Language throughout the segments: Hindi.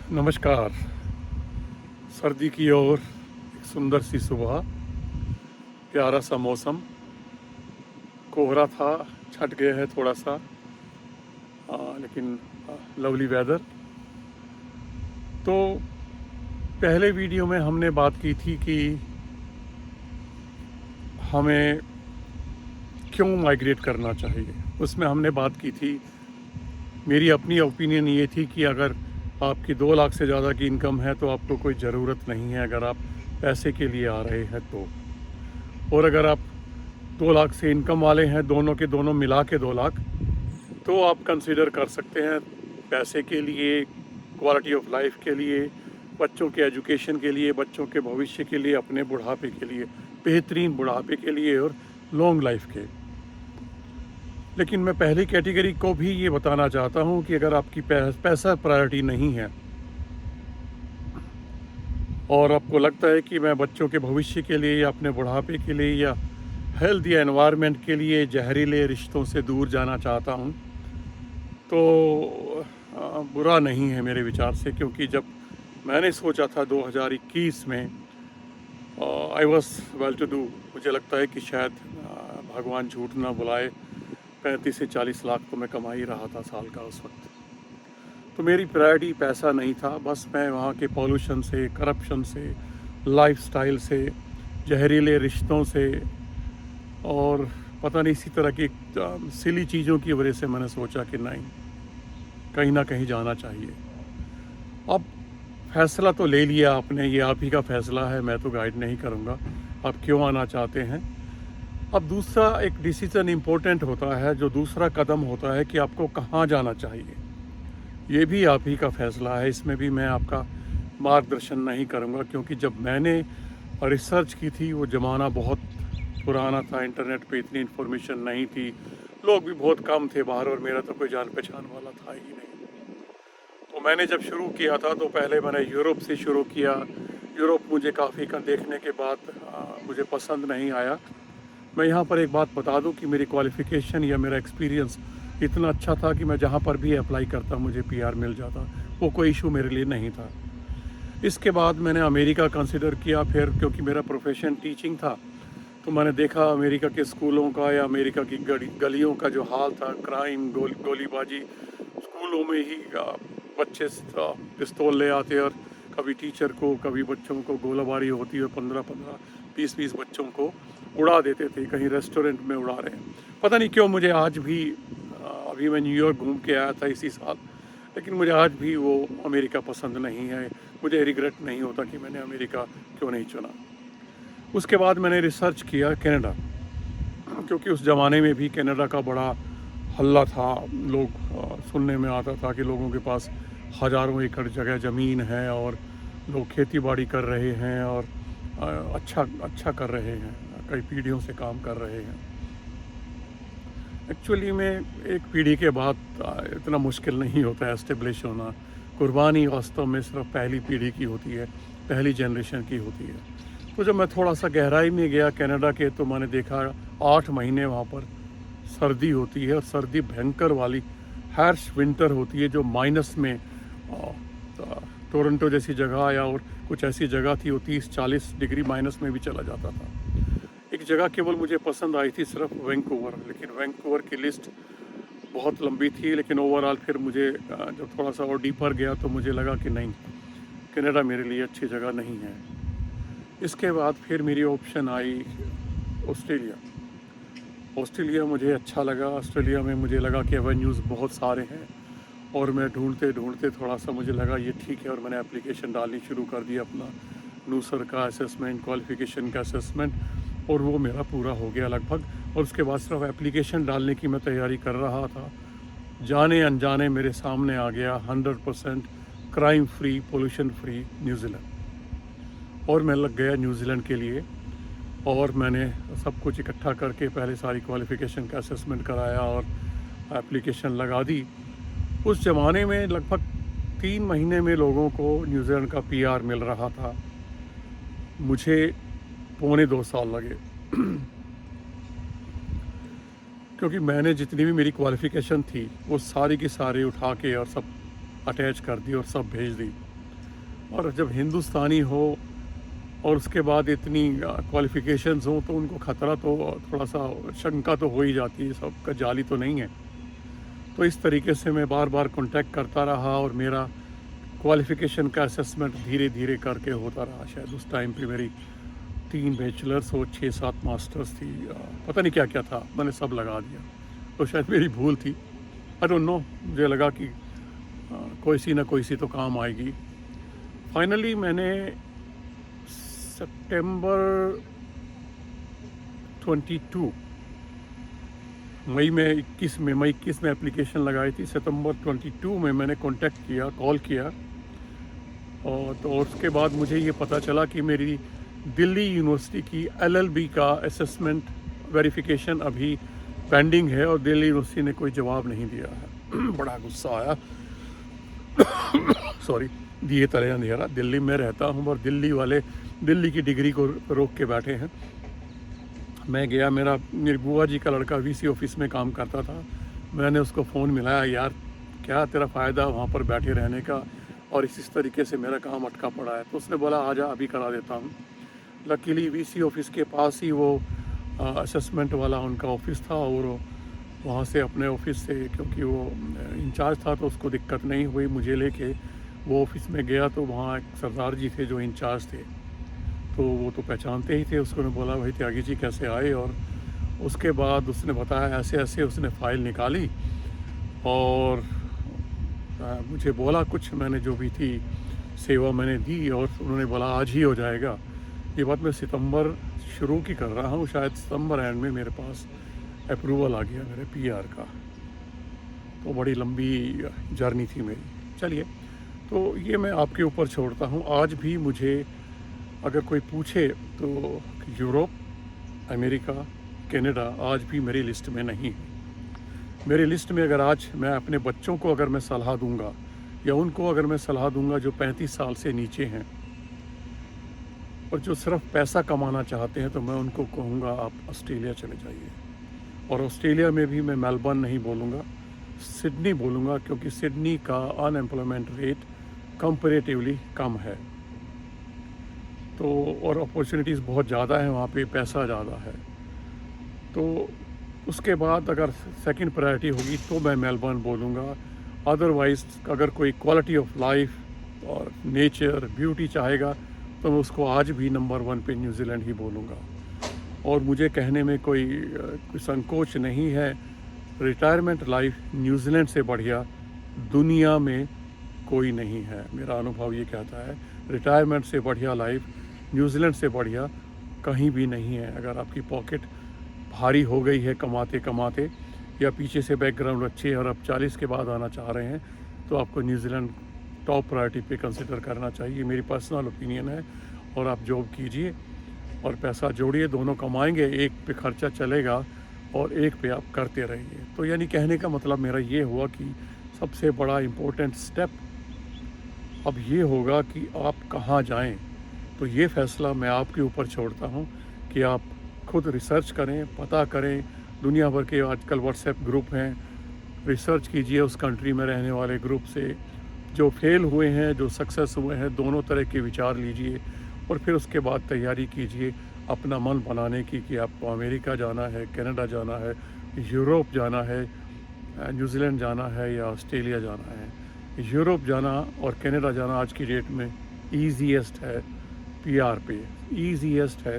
नमस्कार। सर्दी की ओर एक सुंदर सी सुबह, प्यारा सा मौसम, कोहरा था, छट गया है थोड़ा सा, लेकिन लवली वेदर। तो पहले वीडियो में हमने बात की थी कि हमें क्यों माइग्रेट करना चाहिए। उसमें हमने बात की थी, मेरी अपनी ओपिनियन ये थी कि अगर आपकी 2 लाख से ज़्यादा की इनकम है तो आपको कोई ज़रूरत नहीं है अगर आप पैसे के लिए आ रहे हैं तो। और अगर आप 2 लाख से इनकम वाले हैं, दोनों के दोनों मिला के 2 लाख, तो आप कंसिडर कर सकते हैं पैसे के लिए, क्वालिटी ऑफ लाइफ के लिए, बच्चों के एजुकेशन के लिए, बच्चों के भविष्य के लिए, अपने बुढ़ापे के लिए, बेहतरीन बुढ़ापे के लिए और लॉन्ग लाइफ के। लेकिन मैं पहली कैटेगरी को भी ये बताना चाहता हूँ कि अगर आपकी पैसा प्रायोरिटी नहीं है और आपको लगता है कि मैं बच्चों के भविष्य के लिए या अपने बुढ़ापे के लिए या हेल्थ या एनवायरनमेंट के लिए जहरीले रिश्तों से दूर जाना चाहता हूँ, तो बुरा नहीं है मेरे विचार से। क्योंकि जब मैंने सोचा था 2021 में, I was well to do, मुझे लगता है कि शायद भगवान झूठ ना बुलाए, 35 से 40 लाख तो मैं कमा ही रहा था साल का उस वक्त। तो मेरी प्रायोरिटी पैसा नहीं था, बस मैं वहाँ के पॉल्यूशन से, करप्शन से, लाइफस्टाइल से, जहरीले रिश्तों से और पता नहीं इसी तरह की सिली चीज़ों की वजह से मैंने सोचा कि नहीं, कहीं ना कहीं जाना चाहिए। अब फैसला तो ले लिया आपने, ये आप ही का फैसला है, मैं तो गाइड नहीं करूँगा आप क्यों आना चाहते हैं। अब दूसरा एक डिसीज़न इम्पोर्टेंट होता है, जो दूसरा कदम होता है कि आपको कहाँ जाना चाहिए, ये भी आप ही का फैसला है। इसमें भी मैं आपका मार्गदर्शन नहीं करूँगा, क्योंकि जब मैंने रिसर्च की थी वो ज़माना बहुत पुराना था, इंटरनेट पे इतनी इन्फॉर्मेशन नहीं थी, लोग भी बहुत कम थे बाहर और मेरा तो कोई जान पहचान वाला था ही नहीं। तो मैंने जब शुरू किया था तो पहले मैंने यूरोप से शुरू किया। यूरोप मुझे काफ़ी का देखने के बाद मुझे पसंद नहीं आया। मैं यहाँ पर एक बात बता दूँ कि मेरी क्वालिफ़िकेशन या मेरा एक्सपीरियंस इतना अच्छा था कि मैं जहाँ पर भी अप्लाई करता मुझे पीआर मिल जाता, वो कोई इशू मेरे लिए नहीं था। इसके बाद मैंने अमेरिका कंसिडर किया फिर, क्योंकि मेरा प्रोफेशन टीचिंग था। तो मैंने देखा अमेरिका के स्कूलों का या अमेरिका की गलियों का जो हाल था, क्राइम, गोलीबाजी, स्कूलों में ही बच्चे पिस्तौल ले आते और कभी टीचर को, कभी बच्चों को गोलाबारी होती है, 15-15, 20-20 बच्चों को उड़ा देते थे, कहीं रेस्टोरेंट में उड़ा रहे हैं। पता नहीं क्यों मुझे आज भी, अभी मैं न्यूयॉर्क घूम के आया था इसी साल, लेकिन मुझे आज भी वो अमेरिका पसंद नहीं है। मुझे रिग्रेट नहीं होता कि मैंने अमेरिका क्यों नहीं चुना। उसके बाद मैंने रिसर्च किया कनाडा, क्योंकि उस ज़माने में भी कनाडा का बड़ा हल्ला था। लोग सुनने में आता था कि लोगों के पास हज़ारों एकड़ जगह ज़मीन है और लोग खेती बाड़ी कर रहे हैं और अच्छा कर रहे हैं, कई पीढ़ियों से काम कर रहे हैं। एक्चुअली में एक पीढ़ी के बाद इतना मुश्किल नहीं होता है एस्टेब्लिश होना। कुर्बानी वास्तव में सिर्फ पहली पीढ़ी की होती है, पहली जनरेशन की होती है। तो जब मैं थोड़ा सा गहराई में गया कनाडा के, तो मैंने देखा 8 महीने वहाँ पर सर्दी होती है और सर्दी भयंकर वाली हार्श विंटर होती है, जो माइनस में, टोरंटो जैसी जगह या और कुछ ऐसी जगह थी वो 30-40 डिग्री माइनस में भी चला जाता था। एक जगह केवल मुझे पसंद आई थी, सिर्फ वैंकूवर, लेकिन वैंकूवर की लिस्ट बहुत लंबी थी। लेकिन ओवरऑल फिर मुझे जब थोड़ा सा और डीपर गया तो मुझे लगा कि नहीं, कनाडा मेरे लिए अच्छी जगह नहीं है। इसके बाद फिर मेरी ऑप्शन आई ऑस्ट्रेलिया। ऑस्ट्रेलिया मुझे अच्छा लगा। ऑस्ट्रेलिया में मुझे लगा कि एवेन्यूज़ बहुत सारे हैं और मैं ढूंढते ढूंढते थोड़ा सा मुझे लगा ये ठीक है, और मैंने एप्लीकेशन डालनी शुरू कर दी, अपना नूसर का असेसमेंट, क्वालिफ़िकेशन का असेसमेंट, और वो मेरा पूरा हो गया लगभग। और उसके बाद सिर्फ एप्लीकेशन डालने की मैं तैयारी कर रहा था, जाने अनजाने मेरे सामने आ गया 100% crime free, pollution free New Zealand, और मैं लग गया न्यूजीलैंड के लिए। और मैंने सब कुछ इकट्ठा करके पहले सारी क्वालिफ़िकेशन का असेसमेंट कराया और एप्लीकेशन लगा दी। उस ज़माने में लगभग 3 महीने में लोगों को न्यूजीलैंड का पीआर मिल रहा था, मुझे 2.25 साल लगे। क्योंकि मैंने जितनी भी मेरी क्वालिफ़िकेशन थी वो सारी की सारी उठा के और सब अटैच कर दी और सब भेज दी। और जब हिंदुस्तानी हो और उसके बाद इतनी क्वालिफ़िकेशंस हो तो उनको ख़तरा तो थोड़ा सा शंका तो हो ही जाती है, सबका जाली तो नहीं है। तो इस तरीके से मैं बार बार कांटेक्ट करता रहा और मेरा क्वालिफ़िकेशन का असेसमेंट धीरे धीरे करके होता रहा। शायद उस टाइम पे मेरी 3 बैचलर्स और 6-7 मास्टर्स थी, पता नहीं क्या क्या था, मैंने सब लगा दिया। तो शायद मेरी भूल थी, आई डोंट नो। मुझे लगा कि कोई सी ना कोई सी तो काम आएगी। फाइनली मैंने सितंबर 22 मई 21 में एप्लीकेशन लगाई थी। सितंबर 22 में मैंने कांटेक्ट किया, कॉल किया, और तो उसके बाद मुझे ये पता चला कि मेरी दिल्ली यूनिवर्सिटी की LLB का असेसमेंट वेरिफिकेशन अभी पेंडिंग है और दिल्ली यूनिवर्सिटी ने कोई जवाब नहीं दिया है। बड़ा गुस्सा आया। सॉरी, दिए तले अंधेरा। दिल्ली में रहता हूँ और दिल्ली वाले दिल्ली की डिग्री को रोक के बैठे हैं। मैं गया, मेरी बुआ जी का लड़का VC ऑफिस में काम करता था। मैंने उसको फ़ोन मिलाया, यार क्या तेरा फ़ायदा वहाँ पर बैठे रहने का, और इस तरीके से मेरा काम अटका पड़ा है। तो उसने बोला आजा अभी करा देता हूँ। लकीली VC ऑफिस के पास ही वो असेसमेंट वाला उनका ऑफिस था, और वहाँ से अपने ऑफिस से, क्योंकि वो इंचार्ज था तो उसको दिक्कत नहीं हुई, मुझे लेके वो ऑफिस में गया तो वहाँ एक सरदार जी थे जो इंचार्ज थे, तो वो तो पहचानते ही थे। उसको ने बोला भाई त्यागी जी कैसे आए, और उसके बाद उसने बताया ऐसे ऐसे। उसने फ़ाइल निकाली और मुझे बोला कुछ, मैंने जो भी थी सेवा मैंने दी, और उन्होंने बोला आज ही हो जाएगा। ये बात मैं सितंबर शुरू की कर रहा हूँ, शायद सितंबर एंड में मेरे पास अप्रूवल आ गया मेरे PR का। तो बड़ी लंबी जर्नी थी मेरी। चलिए, तो ये मैं आपके ऊपर छोड़ता हूँ। आज भी मुझे अगर कोई पूछे तो यूरोप, अमेरिका, कनाडा आज भी मेरी लिस्ट में नहीं है। मेरी लिस्ट में अगर आज मैं अपने बच्चों को अगर मैं सलाह दूंगा, या उनको अगर मैं सलाह दूंगा जो 35 साल से नीचे हैं और जो सिर्फ पैसा कमाना चाहते हैं, तो मैं उनको कहूँगा आप ऑस्ट्रेलिया चले जाइए। और ऑस्ट्रेलिया में भी मैं मेलबर्न नहीं बोलूँगा, सिडनी बोलूँगा, क्योंकि सिडनी का अनएम्प्लॉयमेंट रेट कंपैरेटिवली कम है, तो और अपॉर्चुनिटीज़ बहुत ज़्यादा है वहाँ पे, पैसा ज़्यादा है। तो उसके बाद अगर सेकंड प्रायोरिटी होगी तो मैं मेलबर्न बोलूँगा। अदरवाइज़ अगर कोई क्वालिटी ऑफ लाइफ और नेचर ब्यूटी चाहेगा तो मैं उसको आज भी नंबर 1 पे न्यूजीलैंड ही बोलूँगा। और मुझे कहने में कोई संकोच नहीं है, रिटायरमेंट लाइफ न्यूजीलैंड से बढ़िया दुनिया में कोई नहीं है। मेरा अनुभव ये कहता है, रिटायरमेंट से बढ़िया लाइफ न्यूजीलैंड से बढ़िया कहीं भी नहीं है। अगर आपकी पॉकेट भारी हो गई है कमाते कमाते, या पीछे से बैकग्राउंड अच्छे है और आप 40 के बाद आना चाह रहे हैं, तो आपको न्यूजीलैंड टॉप प्रायोरिटी पे कंसिडर करना चाहिए। मेरी पर्सनल ओपिनियन है। और आप जॉब कीजिए और पैसा जोड़िए, दोनों कमाएंगे, एक पे खर्चा चलेगा और एक पे आप करते रहिए। तो यानी कहने का मतलब मेरा ये हुआ कि सबसे बड़ा इम्पोर्टेंट स्टेप अब ये होगा कि आप कहाँ जाएं। तो ये फ़ैसला मैं आपके ऊपर छोड़ता हूँ कि आप खुद रिसर्च करें, पता करें। दुनिया भर के आजकल व्हाट्सएप ग्रुप हैं, रिसर्च कीजिए उस कंट्री में रहने वाले ग्रुप से, जो फेल हुए हैं, जो सक्सेस हुए हैं, दोनों तरह के विचार लीजिए, और फिर उसके बाद तैयारी कीजिए अपना मन बनाने की कि आपको अमेरिका जाना है, कनाडा जाना है, यूरोप जाना है, न्यूजीलैंड जाना है, या ऑस्ट्रेलिया जाना है। यूरोप जाना और कनाडा जाना आज की डेट में ईजीएस्ट है PR पे, ईजीएस्ट है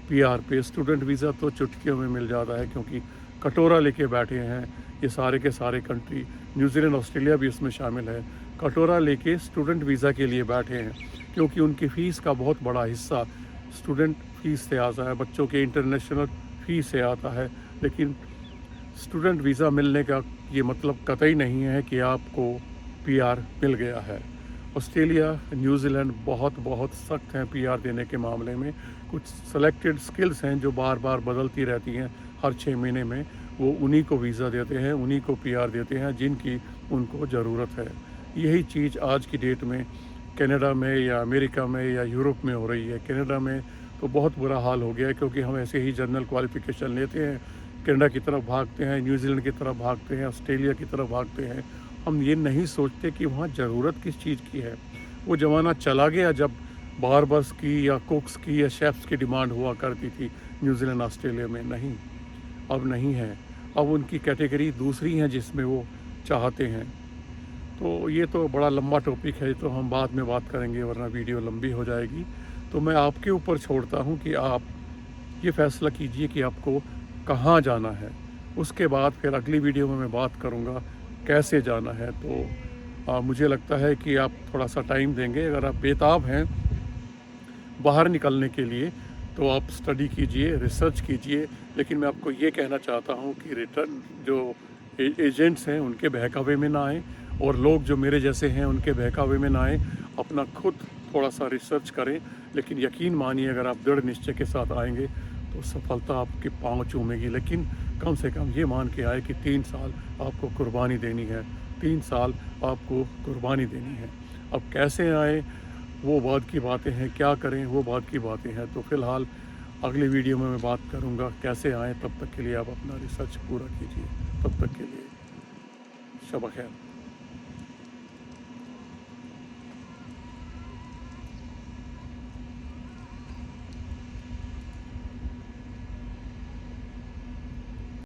PR पे। स्टूडेंट वीज़ा तो चुटकियों में मिल जाता है, क्योंकि कटोरा लेके बैठे हैं ये सारे के सारे कंट्री, न्यूजीलैंड ऑस्ट्रेलिया भी उसमें शामिल है। कटोरा लेके स्टूडेंट वीज़ा के लिए बैठे हैं, क्योंकि उनकी फ़ीस का बहुत बड़ा हिस्सा स्टूडेंट फ़ीस से आता है, बच्चों के इंटरनेशनल फ़ीस से आता है। लेकिन स्टूडेंट वीज़ा मिलने का ये मतलब कतई नहीं है कि आपको PR मिल गया है। ऑस्ट्रेलिया, न्यूजीलैंड बहुत बहुत सख्त हैं PR देने के मामले में। कुछ सेलेक्टेड स्किल्स हैं जो बार बार बदलती रहती हैं, हर 6 महीने में वो उन्हीं को वीज़ा देते हैं, उन्हीं को PR देते हैं जिनकी उनको ज़रूरत है। यही चीज़ आज की डेट में कनाडा में या अमेरिका में या यूरोप में हो रही है। कनाडा में तो बहुत बुरा हाल हो गया है, क्योंकि हम ऐसे ही जनरल क्वालिफ़िकेशन लेते हैं, कनाडा की तरफ भागते हैं, न्यूजीलैंड की तरफ भागते हैं, ऑस्ट्रेलिया की तरफ भागते हैं। हम ये नहीं सोचते कि वहाँ ज़रूरत किस चीज़ की है, वो ज़माना चला गया जब बार्बर्स की या कुक्स की या शेफ्स की डिमांड हुआ करती थी न्यूजीलैंड ऑस्ट्रेलिया में। नहीं, अब नहीं है। अब उनकी कैटेगरी दूसरी है जिसमें वो चाहते हैं। तो ये तो बड़ा लंबा टॉपिक है, तो हम बाद में बात करेंगे वरना वीडियो लंबी हो जाएगी। तो मैं आपके ऊपर छोड़ता हूँ कि आप ये फ़ैसला कीजिए कि आपको कहाँ जाना है। उसके बाद फिर अगली वीडियो में मैं बात करूँगा कैसे जाना है। तो मुझे लगता है कि आप थोड़ा सा टाइम देंगे। अगर आप बेताब हैं बाहर निकलने के लिए तो आप स्टडी कीजिए, रिसर्च कीजिए। लेकिन मैं आपको ये कहना चाहता हूँ कि रिटर्न जो एजेंट्स हैं उनके बहकावे में ना आए, और लोग जो मेरे जैसे हैं उनके बहकावे में ना आए। अपना खुद थोड़ा सा रिसर्च करें, लेकिन यकीन मानिए अगर आप दृढ़ निश्चय के साथ आएंगे तो सफलता आपके पाँव चूमेगी। लेकिन कम से कम ये मान के आए कि 3 साल आपको कुर्बानी देनी है, 3 साल आपको कुर्बानी देनी है। अब कैसे आए वो बाद की बातें हैं, क्या करें वो बाद की बातें हैं। तो फ़िलहाल अगली वीडियो में मैं बात करूँगा कैसे आएँ। तब तक के लिए आप अपना रिसर्च पूरा कीजिए। तब तक के लिए शब खैर।